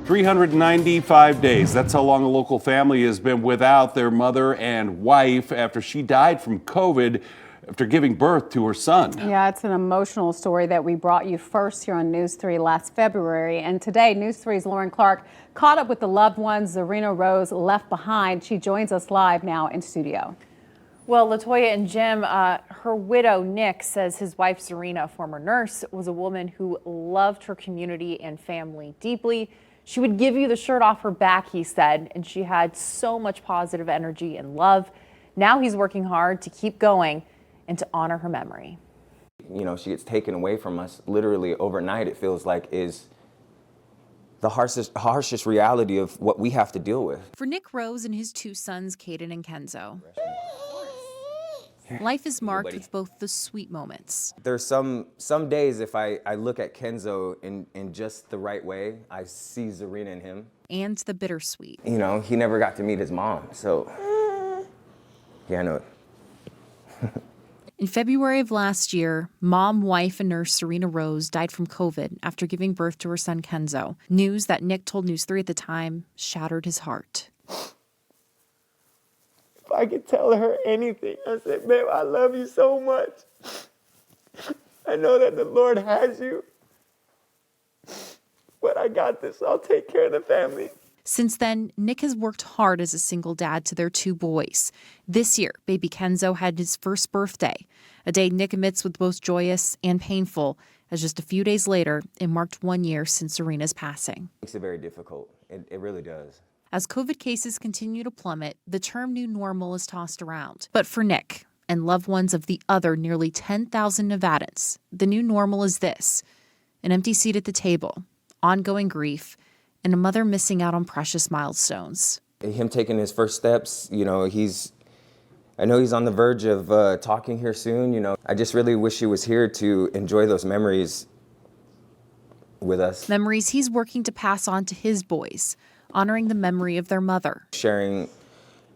395 days. That's how long a local family has been without their mother and wife after she died from COVID after giving birth to her son. Yeah, it's an emotional story that we brought you first here on News 3 last February. And today, News 3's Lauren Clark caught up with the loved ones Zarina Rose left behind. She joins us live now in studio. Well, Latoya and Jim, her widow, Nick, says his wife, Zarina, a former nurse, was a woman who loved her community and family deeply. She would give you the shirt off her back, he said, and she had so much positive energy and love. Now he's working hard to keep going and to honor her memory. You know, she gets taken away from us literally overnight, it feels like, is the harshest reality of what we have to deal with. For Nick Rose and his two sons, Caden and Kenzo, life is marked with both the sweet moments. There's some days if I look at Kenzo in just the right way, I see Zarina in him. And the bittersweet. You know, he never got to meet his mom, so yeah, I know it. In February of last year, mom, wife, and nurse Zarina Rose died from COVID after giving birth to her son Kenzo. News that Nick told News 3 at the time shattered his heart. If I could tell her anything, I said, babe, I love you so much. I know that the Lord has you, but I got this. I'll take care of the family. Since then, Nick has worked hard as a single dad to their two boys. This year, baby Kenzo had his first birthday, a day Nick admits was both joyous and painful, as just a few days later, it marked 1 year since Zarina's passing. It makes it very difficult. It really does. As COVID cases continue to plummet, the term new normal is tossed around. But for Nick and loved ones of the other nearly 10,000 Nevadans, the new normal is this: an empty seat at the table, ongoing grief, and a mother missing out on precious milestones. Him taking his first steps, you know, I know he's on the verge of talking here soon, you know. I just really wish he was here to enjoy those memories with us. Memories he's working to pass on to his boys, honoring the memory of their mother. Sharing,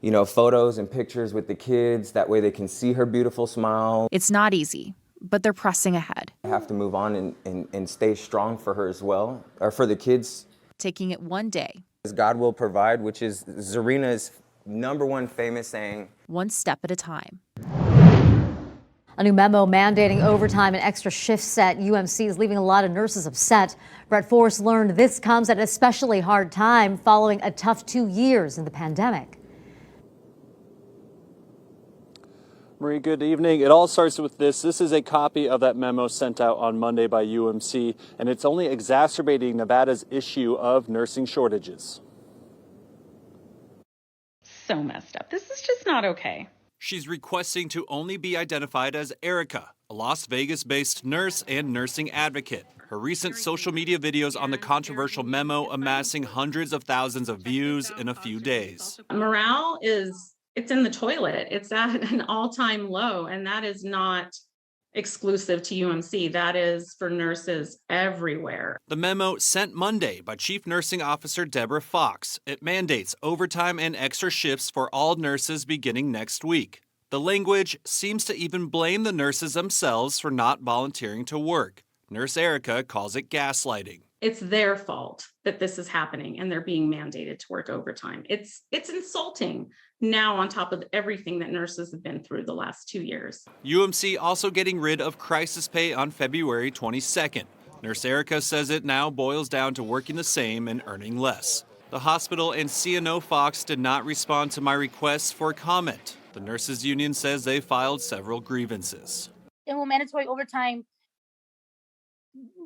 you know, photos and pictures with the kids, that way they can see her beautiful smile. It's not easy, but they're pressing ahead. I have to move on and stay strong for her as well, or for the kids. Taking it one day. God will provide, which is Zarina's #1 famous saying. One step at a time. A new memo mandating overtime and extra shifts at UMC is leaving a lot of nurses upset. Brett Forrest learned this comes at an especially hard time following a tough 2 years in the pandemic. Marie, good evening. It all starts with this. This is a copy of that memo sent out on Monday by UMC, and it's only exacerbating Nevada's issue of nursing shortages. So messed up. This is just not okay. She's requesting to only be identified as Erica, a Las Vegas-based nurse and nursing advocate. Her recent social media videos on the controversial memo amassing hundreds of thousands of views in a few days. Morale it's in the toilet. It's at an all-time low, and that is not exclusive to UMC. That is for nurses everywhere. The memo sent Monday by Chief Nursing Officer Deborah Fox. It mandates overtime and extra shifts for all nurses beginning next week. The language seems to even blame the nurses themselves for not volunteering to work. Nurse Erica calls it gaslighting. It's their fault that this is happening and they're being mandated to work overtime. It's insulting now on top of everything that nurses have been through the last 2 years. UMC also getting rid of crisis pay on February 22nd. Nurse Erica says it now boils down to working the same and earning less. The hospital and CNO Fox did not respond to my requests for comment. The nurses union says they filed several grievances. And will mandatory overtime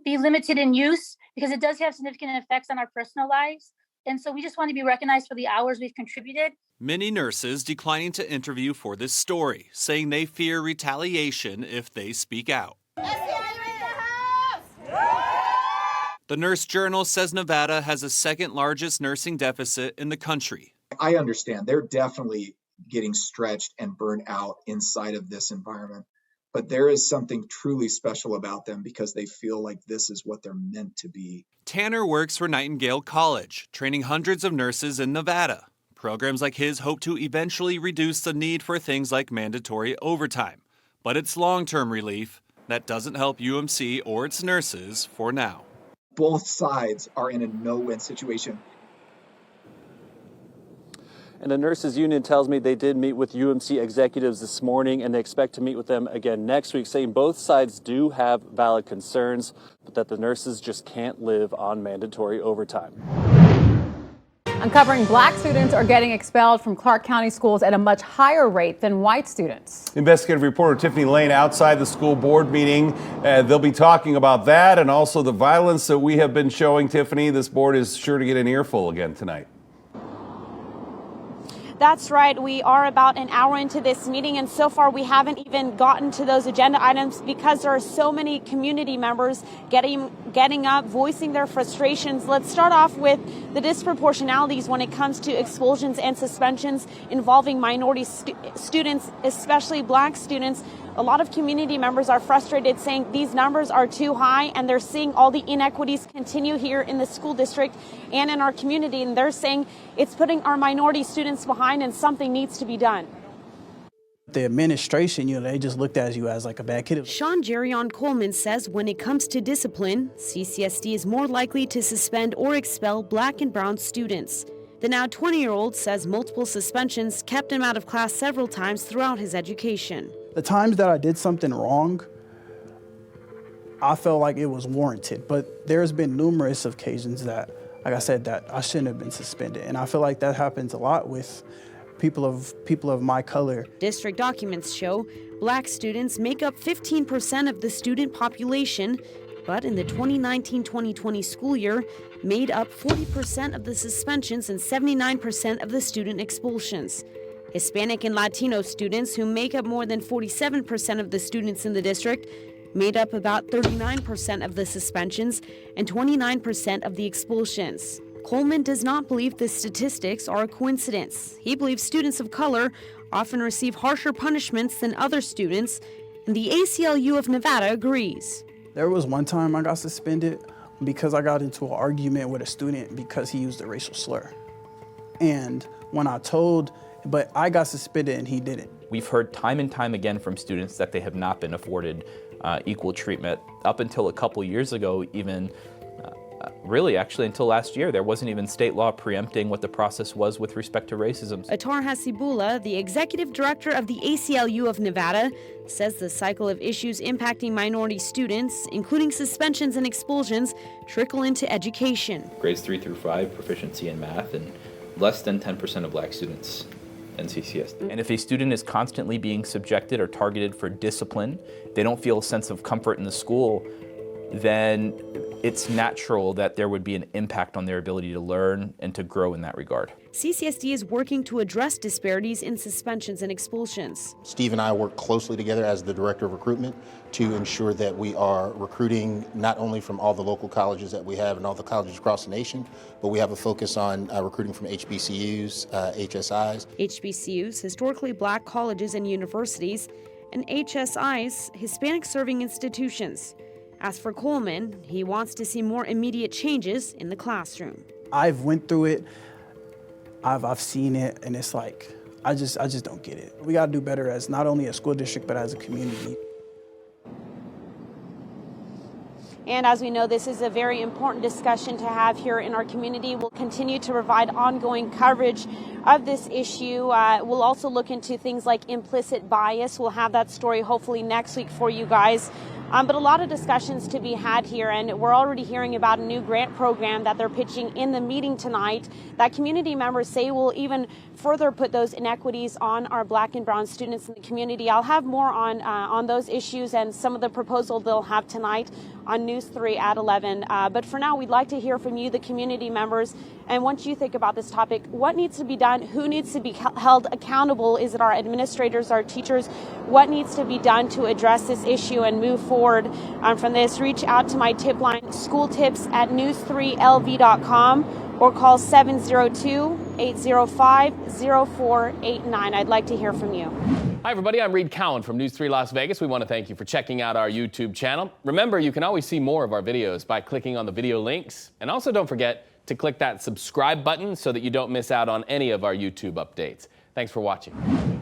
be limited in use, because it does have significant effects on our personal lives. And so we just want to be recognized for the hours we've contributed. Many nurses declining to interview for this story, saying they fear retaliation if they speak out. The Nurse Journal says Nevada has the second largest nursing deficit in the country. I understand they're definitely getting stretched and burnt out inside of this environment. But there is something truly special about them because they feel like this is what they're meant to be. Tanner works for Nightingale College, training hundreds of nurses in Nevada. Programs like his hope to eventually reduce the need for things like mandatory overtime. But it's long-term relief that doesn't help UMC or its nurses for now. Both sides are in a no-win situation. And the nurses union tells me they did meet with UMC executives this morning, and they expect to meet with them again next week, saying both sides do have valid concerns, but that the nurses just can't live on mandatory overtime. Uncovering black students are getting expelled from Clark County schools at a much higher rate than white students. Investigative reporter Tiffany Lane outside the school board meeting. They'll be talking about that and also the violence that we have been showing. Tiffany, this board is sure to get an earful again tonight. That's right. We are about an hour into this meeting, and so far we haven't even gotten to those agenda items because there are so many community members getting up, voicing their frustrations. Let's start off with the disproportionalities when it comes to expulsions and suspensions involving minority students, especially black students. A lot of community members are frustrated, saying these numbers are too high, and they're seeing all the inequities continue here in the school district and in our community. And they're saying it's putting our minority students behind and something needs to be done. The administration, they just looked at you as like a bad kid. Sean Jerion Coleman says when it comes to discipline, CCSD is more likely to suspend or expel black and brown students. The now 20-year-old says multiple suspensions kept him out of class several times throughout his education. The times that I did something wrong, I felt like it was warranted. But there's been numerous occasions that, like I said, that I shouldn't have been suspended. And I feel like that happens a lot with people of my color. District documents show black students make up 15% of the student population, but in the 2019-2020 school year, made up 40% of the suspensions and 79% of the student expulsions. Hispanic and Latino students, who make up more than 47% of the students in the district, made up about 39% of the suspensions and 29% of the expulsions. Coleman does not believe the statistics are a coincidence. He believes students of color often receive harsher punishments than other students, and the ACLU of Nevada agrees. There was one time I got suspended because I got into an argument with a student because he used a racial slur. And when but I got suspended and he didn't. We've heard time and time again from students that they have not been afforded equal treatment. Up until a couple years ago, even really actually until last year, there wasn't even state law preempting what the process was with respect to racism. Atar Hasibullah, the executive director of the ACLU of Nevada, says the cycle of issues impacting minority students, including suspensions and expulsions, trickle into education. Grades 3 through 5, proficiency in math, and less than 10% of black students in CCSD. And if a student is constantly being subjected or targeted for discipline, they don't feel a sense of comfort in the school, then it's natural that there would be an impact on their ability to learn and to grow in that regard. CCSD is working to address disparities in suspensions and expulsions. Steve and I work closely together as the director of recruitment to ensure that we are recruiting not only from all the local colleges that we have and all the colleges across the nation, but we have a focus on recruiting from HBCUs, HSIs. HBCUs, historically black colleges and universities, and HSIs, Hispanic serving institutions. As for Coleman, he wants to see more immediate changes in the classroom. I've went through it, I've seen it, and it's like, I just don't get it. We gotta do better as not only a school district, but as a community. And as we know, this is a very important discussion to have here in our community. We'll continue to provide ongoing coverage of this issue. We'll also look into things like implicit bias. We'll have that story hopefully next week for you guys. But a lot of discussions to be had here, and we're already hearing about a new grant program that they're pitching in the meeting tonight that community members say will even further put those inequities on our black and brown students in the community. I'll have more on those issues and some of the proposal they'll have tonight on News 3 at 11. But for now, we'd like to hear from you, the community members, and once you think about this topic, what needs to be done? Who needs to be held accountable? Is it our administrators, our teachers? What needs to be done to address this issue and move forward from this? Reach out to my tip line, schooltips@news3lv.com, or call 702-805-0489. I'd like to hear from you. Hi, everybody. I'm Reed Cowan from News 3 Las Vegas. We want to thank you for checking out our YouTube channel. Remember, you can always see more of our videos by clicking on the video links. And also don't forget to click that subscribe button so that you don't miss out on any of our YouTube updates. Thanks for watching.